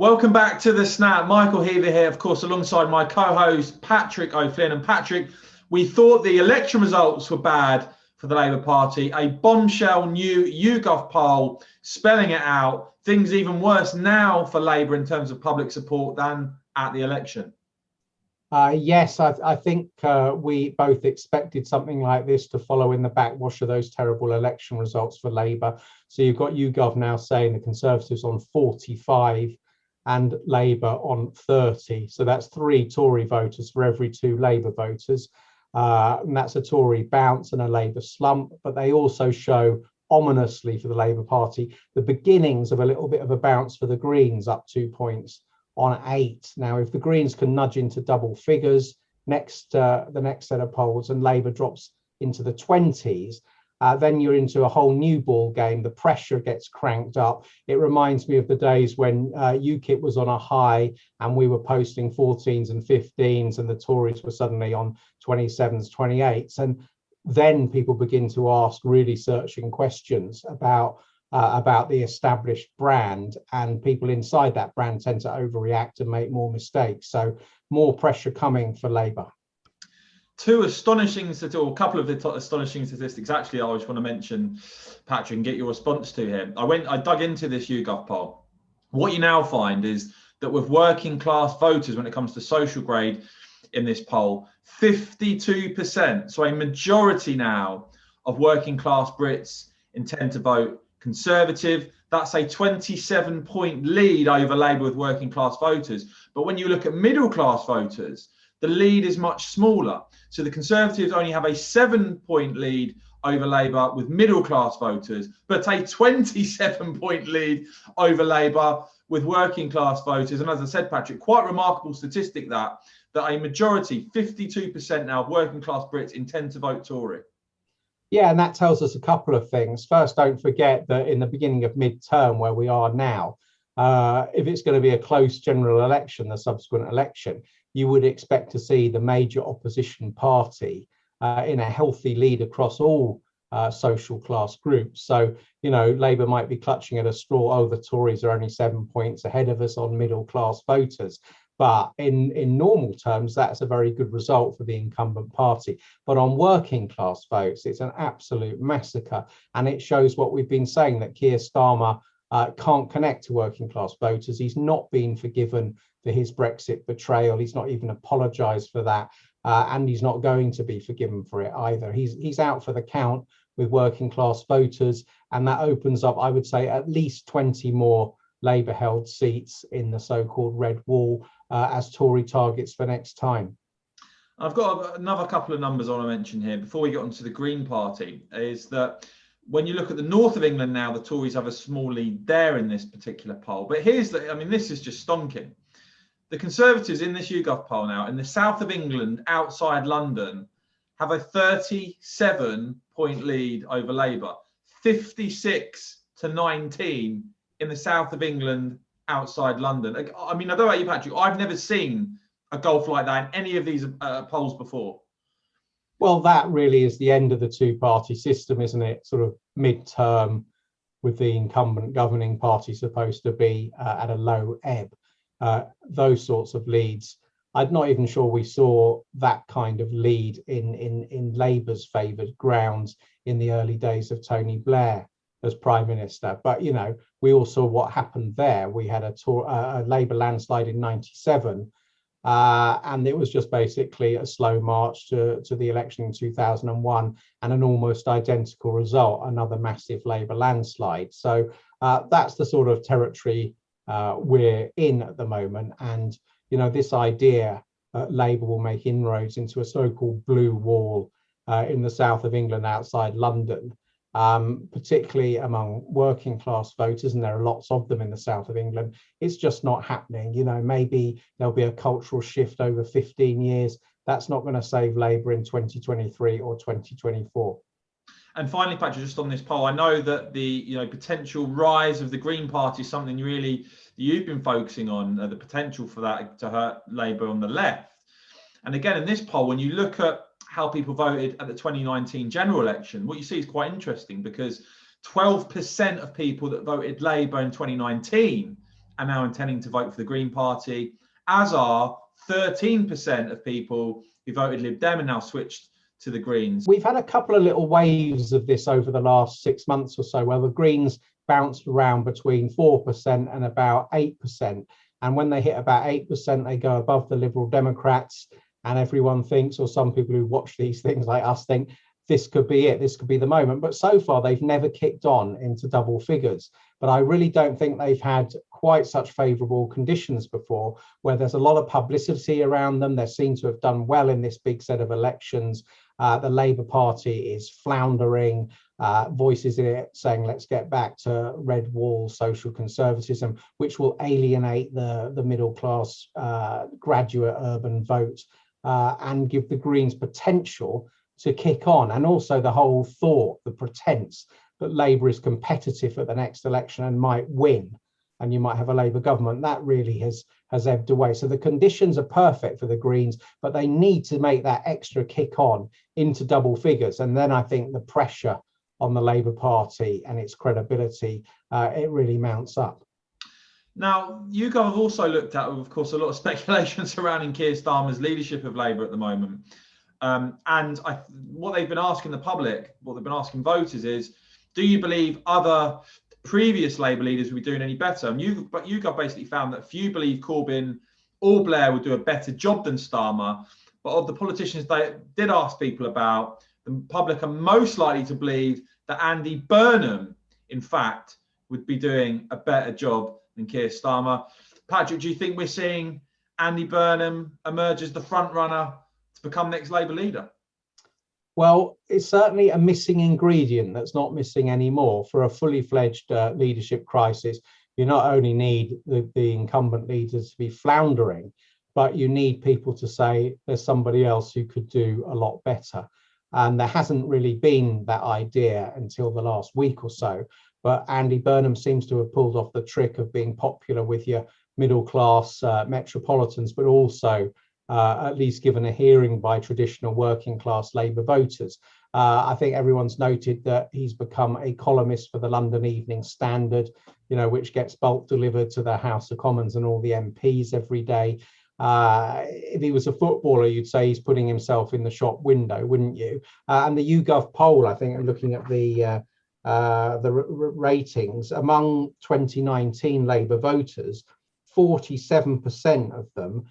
Welcome back to the Snap. Michael Heaver here, of course, alongside my co-host Patrick O'Flynn. And Patrick, we thought the election results were bad for the Labour Party. A bombshell new YouGov poll spelling it out. Things even worse now for Labour in terms of public support than at the election. Yes, I think we both expected something like this to follow in the backwash of those terrible election results for Labour. So you've got YouGov now saying the Conservatives on 45 and Labour on 30. So that's 3 Tory voters for every 2 Labour voters. And that's a Tory bounce and a Labour slump. But they also show, ominously for the Labour Party, the beginnings of a little bit of a bounce for the Greens, up 2 points on 8. Now, if the Greens can nudge into double figures the next set of polls and Labour drops into the 20s, then you're into a whole new ball game. The pressure gets cranked up. It reminds me of the days when UKIP was on a high and we were posting 14s and 15s and the Tories were suddenly on 27s, 28s. And then people begin to ask really searching questions about the established brand, and people inside that brand tend to overreact and make more mistakes. So more pressure coming for Labour. Two astonishing, or a couple of the astonishing statistics, actually, I just want to mention, Patrick, and get your response to here. I dug into this YouGov poll. What you now find is that with working class voters, when it comes to social grade in this poll, 52%, so a majority now of working class Brits intend to vote Conservative. That's a 27-point lead over Labour with working class voters. But when you look at middle class voters, the lead is much smaller. So the Conservatives only have a 7-point lead over Labour with middle class voters, but a 27-point lead over Labour with working class voters. And as I said, Patrick, quite remarkable statistic that a majority, 52% now of working class Brits intend to vote Tory. Yeah, and that tells us a couple of things. First, don't forget that in the beginning of mid-term, where we are now, if it's going to be a close general election, the subsequent election, you would expect to see the major opposition party in a healthy lead across all social class groups. So, you know, Labour might be clutching at a straw. Oh, the Tories are only 7 points ahead of us on middle class voters. But in normal terms, that's a very good result for the incumbent party. But on working class votes, it's an absolute massacre. And it shows what we've been saying, that Keir Starmer can't connect to working class voters. He's not been forgiven for his Brexit betrayal. He's not even apologised for that. And he's not going to be forgiven for it either. He's out for the count with working class voters. And that opens up, I would say, at least 20 more Labour held seats in the so-called red wall as Tory targets for next time. I've got another couple of numbers I want to mention here before we get onto the Green Party, is that when you look at the north of England now, the Tories have a small lead there in this particular poll. But this is just stonking. The Conservatives in this YouGov poll now in the south of England, outside London, have a 37-point lead over Labour, 56 to 19 in the south of England, outside London. I mean, I don't know about you, Patrick, I've never seen a gulf like that in any of these polls before. Well, that really is the end of the two-party system, isn't it? Sort of mid-term, with the incumbent governing party supposed to be at a low ebb. Those sorts of leads, I'm not even sure we saw that kind of lead in Labour's favoured grounds in the early days of Tony Blair as Prime Minister. But, you know, we all saw what happened there. We had a Labour landslide in 97, and it was just basically a slow march to the election in 2001 and an almost identical result, another massive Labour landslide. So that's the sort of territory we're in at the moment. And, you know, this idea Labour will make inroads into a so-called blue wall in the south of England, outside London, particularly among working class voters, and there are lots of them in the south of England, it's just not happening. You know, maybe there'll be a cultural shift over 15 years. That's not going to save Labour in 2023 or 2024. And finally, Patrick, just on this poll, I know that the potential rise of the Green Party is something you've been focusing on, the potential for that to hurt Labour on the left. And again, in this poll, when you look at how people voted at the 2019 general election, what you see is quite interesting, because 12% of people that voted Labour in 2019 are now intending to vote for the Green Party, as are 13% of people who voted Lib Dem and now switched to the Greens. We've had a couple of little waves of this over the last 6 months or so, where the Greens bounced around between 4% and about 8%. And when they hit about 8%, they go above the Liberal Democrats, and everyone thinks, or some people who watch these things like us think, this could be it, this could be the moment. But so far, they've never kicked on into double figures. But I really don't think they've had quite such favourable conditions before, where there's a lot of publicity around them. They seem to have done well in this big set of elections. The Labour Party is floundering, voices in it saying, let's get back to red wall social conservatism, which will alienate the middle class graduate urban vote and give the Greens potential to kick on. And also the whole thought, the pretense that Labour is competitive at the next election and might win, and you might have a Labour government, that really has ebbed away. So the conditions are perfect for the Greens, but they need to make that extra kick on into double figures. And then I think the pressure on the Labour Party and its credibility, it really mounts up. Now, YouGov have also looked at, of course, a lot of speculation surrounding Keir Starmer's leadership of Labour at the moment. What they've been asking the public, what they've been asking voters is, do you believe other previous Labour leaders will be doing any better? But YouGov basically found that few believe Corbyn or Blair would do a better job than Starmer. But of the politicians they did ask people about, the public are most likely to believe that Andy Burnham, in fact, would be doing a better job than Keir Starmer. Patrick, do you think we're seeing Andy Burnham emerge as the front runner to become next Labour leader? Well, it's certainly a missing ingredient that's not missing anymore. For a fully fledged leadership crisis, you not only need the incumbent leaders to be floundering, but you need people to say there's somebody else who could do a lot better. And there hasn't really been that idea until the last week or so. But Andy Burnham seems to have pulled off the trick of being popular with your middle class metropolitans, but also at least given a hearing by traditional working class Labour voters. I think everyone's noted that he's become a columnist for the London Evening Standard, which gets bulk delivered to the House of Commons and all the MPs every day. If he was a footballer, you'd say he's putting himself in the shop window, wouldn't you? And the YouGov poll, I think, looking at the ratings among 2019 Labour voters, 47% of them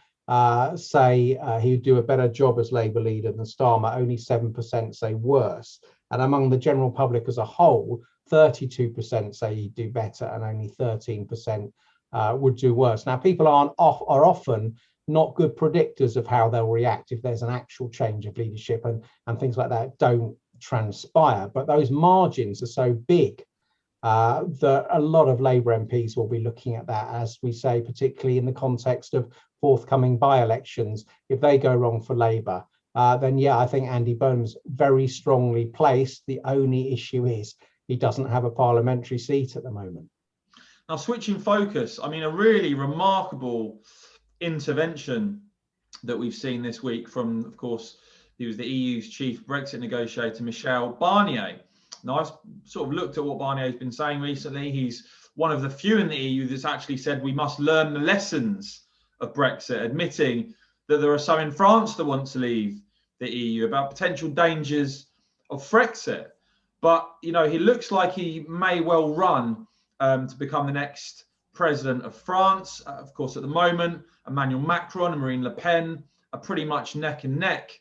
say he would do a better job as Labour leader than Starmer. Only 7% say worse. And among the general public as a whole, 32% say he'd do better and only 13% would do worse. Now, people are often not good predictors of how they'll react if there's an actual change of leadership, and things like that don't transpire. But those margins are so big that a lot of Labour MPs will be looking at that, as we say, particularly in the context of forthcoming by-elections. If they go wrong for Labour, then yeah, I think Andy Burnham's very strongly placed. The only issue is he doesn't have a parliamentary seat at the moment. Now, switching focus, I mean, a really remarkable intervention that we've seen this week from, of course, he was the EU's chief Brexit negotiator, Michel Barnier. Now, I've sort of looked at what Barnier's been saying recently. He's one of the few in the EU that's actually said we must learn the lessons of Brexit, admitting that there are some in France that want to leave the EU, about potential dangers of Frexit. But, he looks like he may well run to become the next president of France. Of course, at the moment, Emmanuel Macron and Marine Le Pen are pretty much neck and neck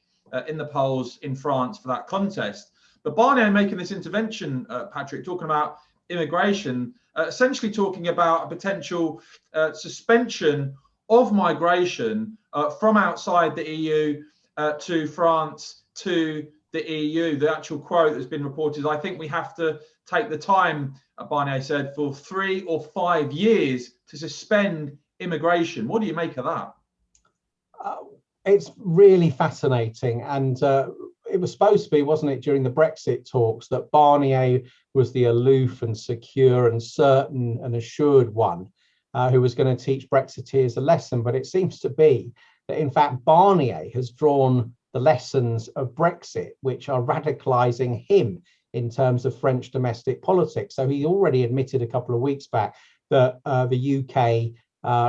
in the polls in France for that contest. But Barnier making this intervention, Patrick, talking about immigration, essentially talking about a potential suspension of migration from outside the EU to France to the EU. The actual quote that's been reported is, I think we have to take the time, Barnier said, for 3 or 5 years to suspend immigration. What do you make of that? It's really fascinating. And it was supposed to be, wasn't it, during the Brexit talks, that Barnier was the aloof and secure and certain and assured one who was going to teach Brexiteers a lesson. But it seems to be that, in fact, Barnier has drawn the lessons of Brexit, which are radicalising him in terms of French domestic politics. So he already admitted a couple of weeks back that the UK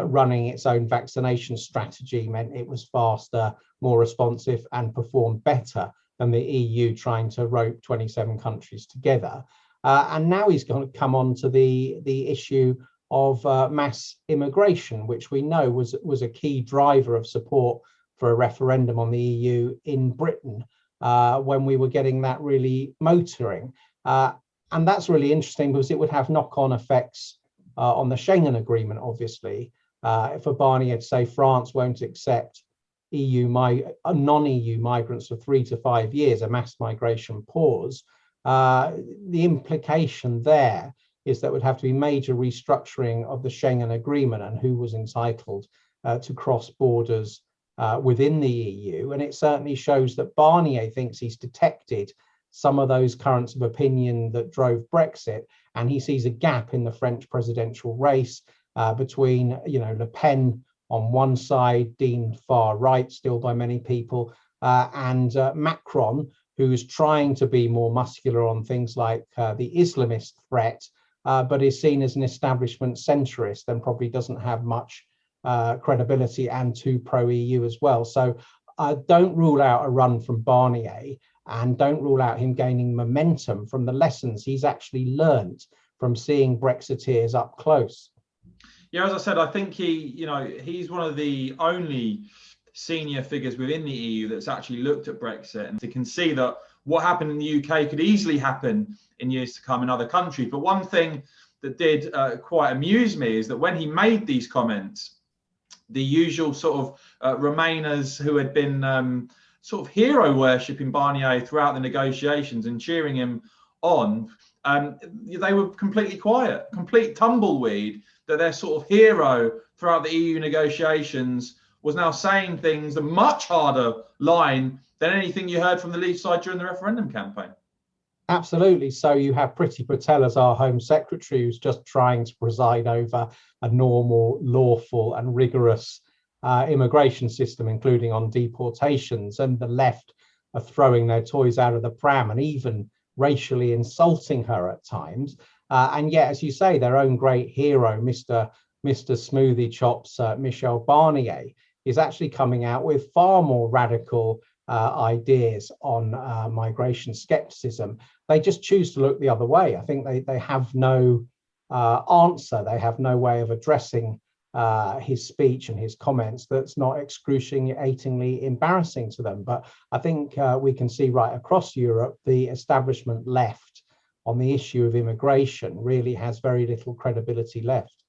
running its own vaccination strategy meant it was faster, more responsive, and performed better than the EU trying to rope 27 countries together. And now he's going to come on to the issue of mass immigration, which we know was a key driver of support for a referendum on the EU in Britain when we were getting that really motoring. And that's really interesting because it would have knock-on effects on the Schengen Agreement, obviously. If a Barnier to say France won't accept non-EU migrants for 3 to 5 years, a mass migration pause, the implication there is that would have to be major restructuring of the Schengen Agreement and who was entitled to cross borders within the EU. And it certainly shows that Barnier thinks he's detected some of those currents of opinion that drove Brexit, and he sees a gap in the French presidential race between, Le Pen on one side, deemed far right still by many people, and Macron, who is trying to be more muscular on things like the Islamist threat, but is seen as an establishment centrist and probably doesn't have much credibility, and too pro-EU as well. So don't rule out a run from Barnier, and don't rule out him gaining momentum from the lessons he's actually learned from seeing Brexiteers up close. Yeah, as I said, I think he's one of the only senior figures within the EU that's actually looked at Brexit, and they can see that what happened in the UK could easily happen in years to come in other countries. But one thing that did quite amuse me is that when he made these comments, the usual sort of Remainers who had been sort of hero worshipping Barnier throughout the negotiations and cheering him on, they were completely quiet, complete tumbleweed, that their sort of hero throughout the EU negotiations was now saying things a much harder line than anything you heard from the Leave side during the referendum campaign. Absolutely. So you have Priti Patel as our Home Secretary, who's just trying to preside over a normal, lawful and rigorous immigration system, including on deportations, and the left are throwing their toys out of the pram and even racially insulting her at times. And yet, as you say, their own great hero, Mr. Smoothie Chops, Michel Barnier, is actually coming out with far more radical ideas on migration skepticism. They just choose to look the other way. I think they have no answer. They have no way of addressing his speech and his comments that's not excruciatingly embarrassing to them. But I think we can see right across Europe, the establishment left on the issue of immigration really has very little credibility left.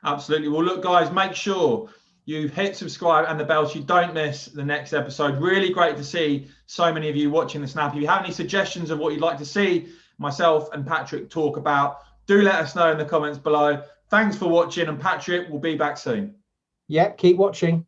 Absolutely. Well, look, guys, make sure you hit subscribe and the bell so you don't miss the next episode. Really great to see so many of you watching the Snap. If you have any suggestions of what you'd like to see myself and Patrick talk about, do let us know in the comments below. Thanks for watching, and Patrick will be back soon. Yeah, keep watching.